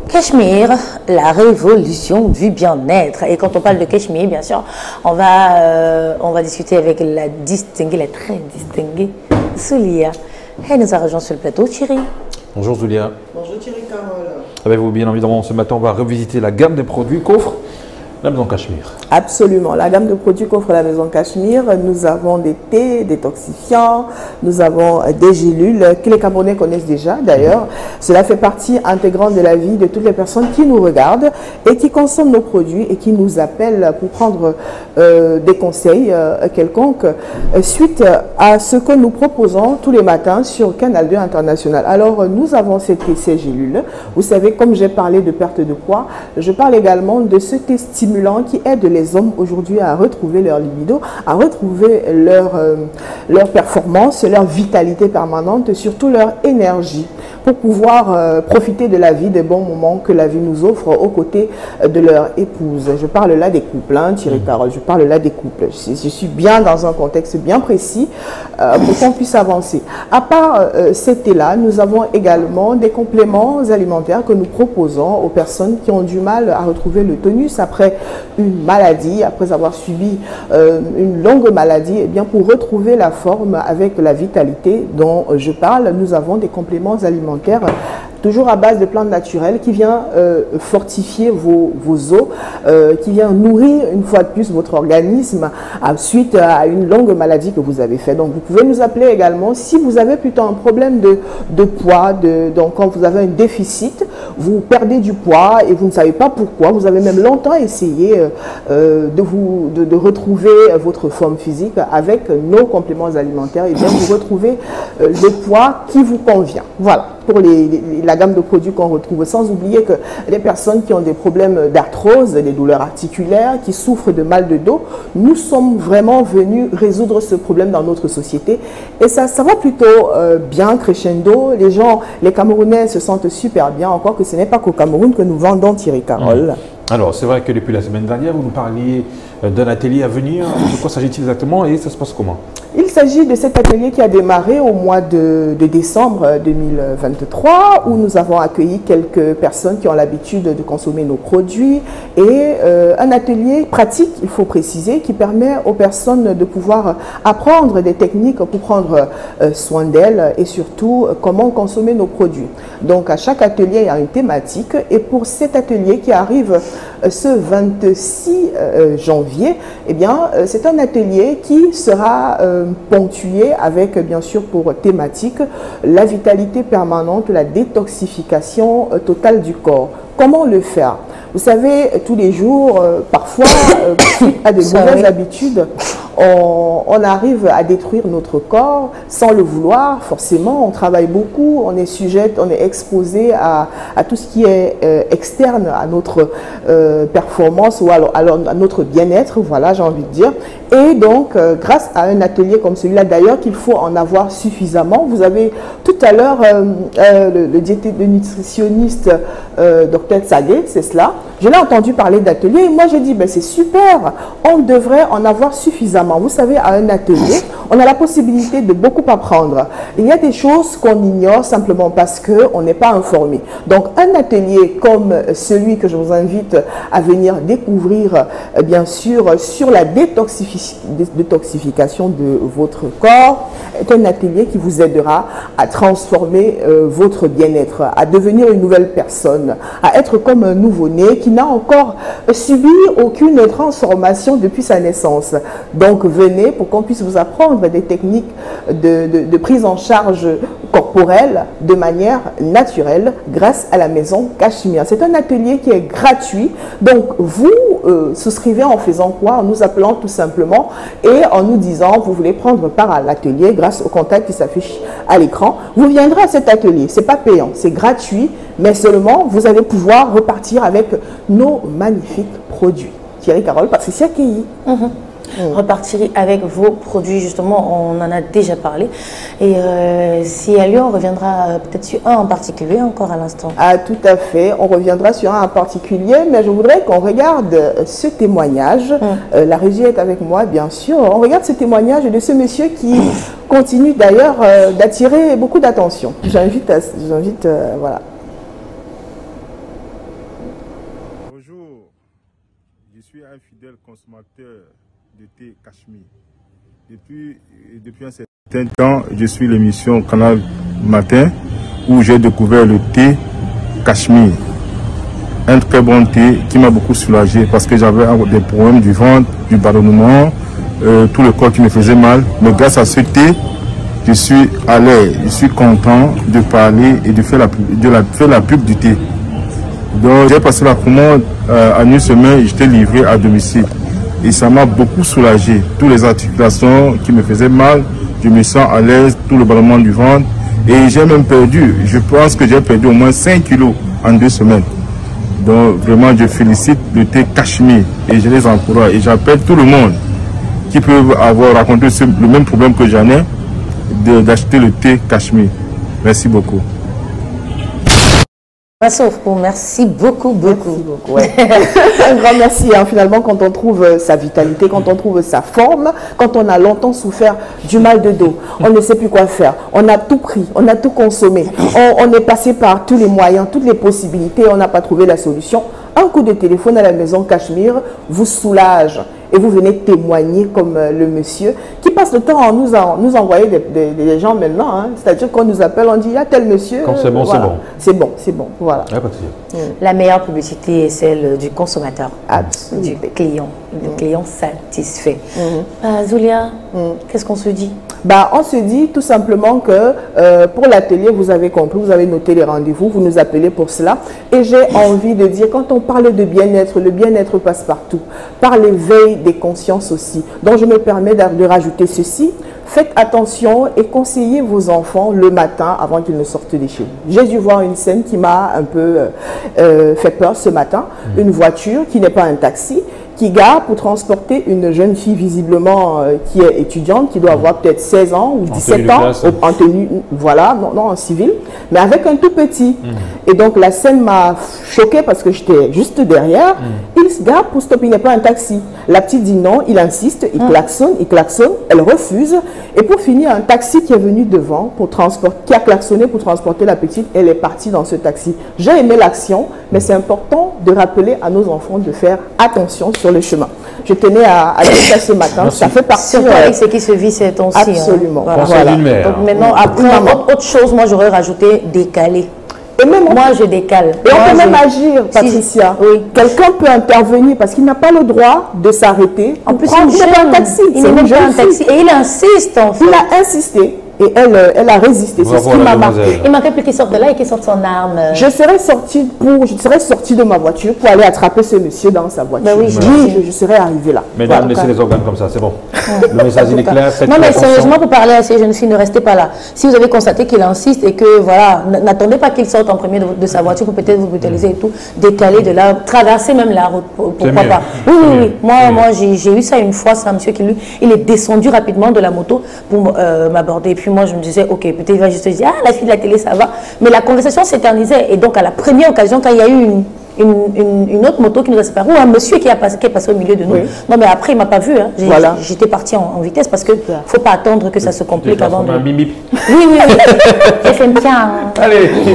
Cachemire, la révolution du bien-être. Et quand on parle de Cachemire, bien sûr, on va discuter avec la très distinguée Zulia. Elle nous a rejoint sur le plateau. Thierry. Bonjour Zulia. Bonjour Thierry Carole. Avec vous, bien évidemment, ce matin, on va revisiter la gamme des produits qu'offre la maison Cachemire. Absolument. La gamme de produits qu'offre la maison Cachemire, nous avons des thés détoxifiants, nous avons des gélules que les Camerounais connaissent déjà d'ailleurs. Cela fait partie intégrante de la vie de toutes les personnes qui nous regardent et qui consomment nos produits et qui nous appellent pour prendre des conseils quelconques suite à ce que nous proposons tous les matins sur Canal 2 International. Alors, nous avons ces gélules. Vous savez, comme j'ai parlé de perte de poids, je parle également de ce thé stimulant qui aide les hommes aujourd'hui à retrouver leur libido, à retrouver leur performance, leur vitalité permanente, surtout leur énergie, pour pouvoir profiter de la vie, des bons moments que la vie nous offre aux côtés de leur épouse. Je parle là des couples, hein, Thierry Carole, je parle là des couples. Je suis bien dans un contexte bien précis pour qu'on puisse avancer. À part ces thés-là, nous avons également des compléments alimentaires que nous proposons aux personnes qui ont du mal à retrouver le tonus après une maladie, après avoir subi une longue maladie. Et bien pour retrouver la forme avec la vitalité dont je parle, nous avons des compléments alimentaires toujours à base de plantes naturelles qui vient fortifier vos os, qui vient nourrir une fois de plus votre organisme suite à une longue maladie que vous avez fait. Donc vous pouvez nous appeler également si vous avez plutôt un problème de poids, donc quand vous avez un déficit, vous perdez du poids et vous ne savez pas pourquoi, vous avez même longtemps essayé de retrouver votre forme physique avec nos compléments alimentaires, et bien vous retrouvez le poids qui vous convient. Voilà pour la gamme de produits qu'on retrouve, sans oublier que les personnes qui ont des problèmes d'arthrose, des douleurs articulaires, qui souffrent de mal de dos, nous sommes vraiment venus résoudre ce problème dans notre société et ça va plutôt bien, crescendo. Les Camerounais se sentent super bien, encore que ce n'est pas qu'au Cameroun que nous vendons, Thierry Carole. Alors, c'est vrai que depuis la semaine dernière, vous nous parliez d'un atelier à venir. De quoi s'agit-il exactement et ça se passe comment? Il s'agit de cet atelier qui a démarré au mois de décembre 2023, où nous avons accueilli quelques personnes qui ont l'habitude de consommer nos produits et un atelier pratique, il faut préciser, qui permet aux personnes de pouvoir apprendre des techniques pour prendre soin d'elles et surtout comment consommer nos produits. Donc à chaque atelier, il y a une thématique et pour cet atelier qui arrive ce 26 janvier, eh bien, c'est un atelier qui sera ponctué avec, bien sûr, pour thématique, la vitalité permanente, la détoxification totale du corps. Comment le faire? Vous savez, tous les jours, parfois, suite à de mauvaises habitudes, on arrive à détruire notre corps sans le vouloir. Forcément, on travaille beaucoup, on est exposé à tout ce qui est externe à notre performance ou à notre bien-être, voilà, j'ai envie de dire. Et donc, grâce à un atelier comme celui-là, d'ailleurs, qu'il faut en avoir suffisamment. Vous avez tout à l'heure le nutritionniste Dr Tsagé, c'est cela. Je l'ai entendu parler d'atelier et moi j'ai dit, ben, c'est super, on devrait en avoir suffisamment. Vous savez, à un atelier, on a la possibilité de beaucoup apprendre. Il y a des choses qu'on ignore simplement parce qu'on n'est pas informé. Donc, un atelier comme celui que je vous invite à venir découvrir, bien sûr, sur la détoxification de votre corps, est un atelier qui vous aidera à transformer votre bien-être, à devenir une nouvelle personne, à être comme un nouveau-né qui n'a encore subi aucune transformation depuis sa naissance. Donc venez pour qu'on puisse vous apprendre des techniques de prise en charge corporelle de manière naturelle grâce à la maison Cachemire. C'est un atelier qui est gratuit, donc vous souscrivez en faisant quoi? En nous appelant tout simplement et en nous disant vous voulez prendre part à l'atelier grâce au contact qui s'affiche à l'écran. Vous viendrez à cet atelier, c'est pas payant, c'est gratuit, mais seulement vous allez pouvoir repartir avec nos magnifiques produits. Thierry Carole, Patricia Keyi. Repartir avec vos produits, justement, on en a déjà parlé. Et si à Lyon, on reviendra peut-être sur un en particulier encore à l'instant. Ah, tout à fait, on reviendra sur un en particulier, mais je voudrais qu'on regarde ce témoignage. La régie est avec moi, bien sûr. On regarde ce témoignage de ce monsieur qui continue d'ailleurs d'attirer beaucoup d'attention. J'invite, voilà. Je suis un fidèle consommateur de thé Cachemire. Depuis un certain temps, je suis l'émission Canal Matin où j'ai découvert le thé Cachemire. Un très bon thé qui m'a beaucoup soulagé parce que j'avais des problèmes du ventre, du ballonnement, tout le corps qui me faisait mal. Mais grâce à ce thé, je suis à l'aise, je suis content de parler et de faire la pub du thé. Donc j'ai passé la commande en une semaine, j'étais livré à domicile. Et ça m'a beaucoup soulagé. Toutes les articulations qui me faisaient mal, je me sens à l'aise, tout le ballonnement du ventre. Et j'ai même perdu, je pense que j'ai perdu au moins 5 kilos en 2 semaines. Donc vraiment je félicite le thé Cachemire et je les encourage. Et j'appelle tout le monde qui peut avoir raconté le même problème que j'en ai, d'acheter le thé Cachemire. Merci beaucoup. Merci beaucoup. Merci beaucoup, ouais. Un grand merci. Hein. Finalement, quand on trouve sa vitalité, quand on trouve sa forme, quand on a longtemps souffert du mal de dos, on ne sait plus quoi faire. On a tout pris, on a tout consommé. On est passé par tous les moyens, toutes les possibilités, on n'a pas trouvé la solution. Un coup de téléphone à la maison Cachemire vous soulage. Et vous venez témoigner comme le monsieur qui passe le temps à nous envoyer des gens maintenant. Hein. C'est-à-dire qu'on nous appelle, on dit, il y a tel monsieur. Quand c'est bon, voilà. c'est bon. C'est bon, voilà. La meilleure publicité est celle du consommateur, absolument. du client satisfait. Zulia, qu'est-ce qu'on se dit? On se dit tout simplement que pour l'atelier, vous avez compris, vous avez noté les rendez-vous, vous nous appelez pour cela. Et j'ai envie de dire, quand on parle de bien-être, le bien-être passe partout. Par l'éveil des consciences aussi. Donc je me permets de rajouter ceci. Faites attention et conseillez vos enfants le matin avant qu'ils ne sortent de chez vous. J'ai dû voir une scène qui m'a un peu fait peur ce matin. Une voiture qui n'est pas un taxi, qui gare pour transporter une jeune fille visiblement qui est étudiante, qui doit avoir peut-être 16 ans ou 17 ans, en tenue, voilà, non en civil, mais avec un tout petit. Et donc la scène m'a choquée parce que j'étais juste derrière. Il se gare pour stopper, il n'est pas un taxi. La petite dit non, il insiste, il klaxonne, elle refuse. Et pour finir, un taxi qui est venu devant, qui a klaxonné pour transporter la petite, elle est partie dans ce taxi. J'ai aimé l'action, mais c'est important de rappeler à nos enfants de faire attention sur le chemin. Je tenais à dire ça ce matin. Merci. Ça fait partie. Surtout avec ce qui se vit ces temps-ci. Absolument. Hein. Voilà. Donc maintenant, après, autre chose, moi j'aurais rajouté décaler. Et même moi, je décale. Et on peut même agir, Patricia. Oui. Quelqu'un peut intervenir parce qu'il n'a pas le droit de s'arrêter. En plus, il n'est pas un taxi. Il n'est même pas un taxi. Et il insiste, en fait. Il a insisté. Et elle a résisté. C'est ce qui m'a marqué. Il manquait plus qu'il sorte de là et qu'il sorte son arme. Je serais sortie de ma voiture pour aller attraper ce monsieur dans sa voiture. Ben oui, je serais arrivée là. Mesdames, voilà. Laissez les organes comme ça, c'est bon. Le message il est clair. Non, mais sérieusement, pour parler à ces jeunes filles, ne restez pas là. Si vous avez constaté qu'il insiste et que, voilà, n'attendez pas qu'il sorte en premier de sa voiture pour peut-être vous brutaliser et tout, décaler de là, traverser même la route, pourquoi pas. Oui. Moi, j'ai eu ça une fois, c'est un monsieur qui, lui, il est descendu rapidement de la moto pour m'aborder. Puis moi, je me disais, ok, peut-être il va juste dire, ah, la fille de la télé, ça va. Mais la conversation s'éternisait. Et donc, à la première occasion, quand il y a eu une autre moto qui nous a séparés, ou un monsieur qui est passé au milieu de nous. Oui. Non, mais après, il ne m'a pas vu. Hein. J'étais partie en vitesse parce qu'il ne faut pas attendre que ça se complique avant de... Un bip-bip. Oui. J'ai fait un bien. Allez.